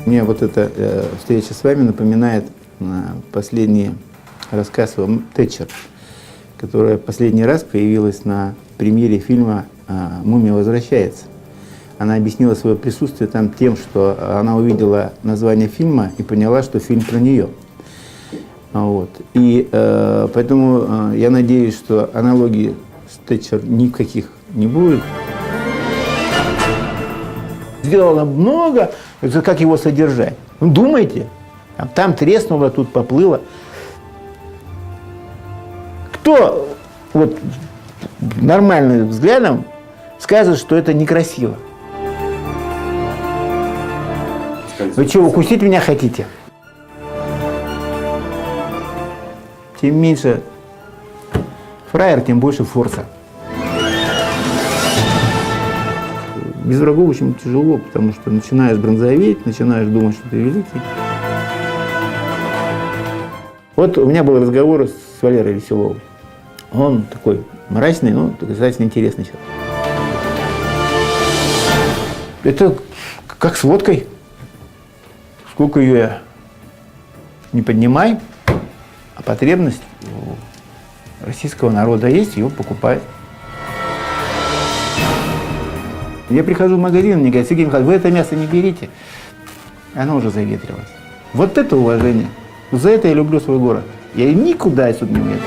Мне вот эта встреча с вами напоминает последний рассказ о Тэтчер, которая последний раз появилась на премьере фильма «Мумия возвращается». Она объяснила свое присутствие там тем, что она увидела название фильма и поняла, что фильм про нее. Вот. И поэтому я надеюсь, что аналогий с Тэтчер никаких не будет. Сделала много, как его содержать. Ну, думайте, там треснуло, тут поплыло. Кто вот нормальным взглядом скажет, что это некрасиво? Вы что, укусить меня хотите? Тем меньше фраер, тем больше форса. Без врагов очень тяжело, потому что начинаешь бронзоветь, начинаешь думать, что ты великий. Вот у меня был разговор с Валерой Веселовым. Он такой мрачный, но достаточно интересный человек. Это как с водкой. Сколько ее не поднимай, а потребность у российского народа есть, ее покупает. Я прихожу в магазин, мне говорят: Сергей Михайлович, вы это мясо не берите, оно уже заветрилось. Вот это уважение. За это я люблю свой город. Я никуда отсюда не уеду.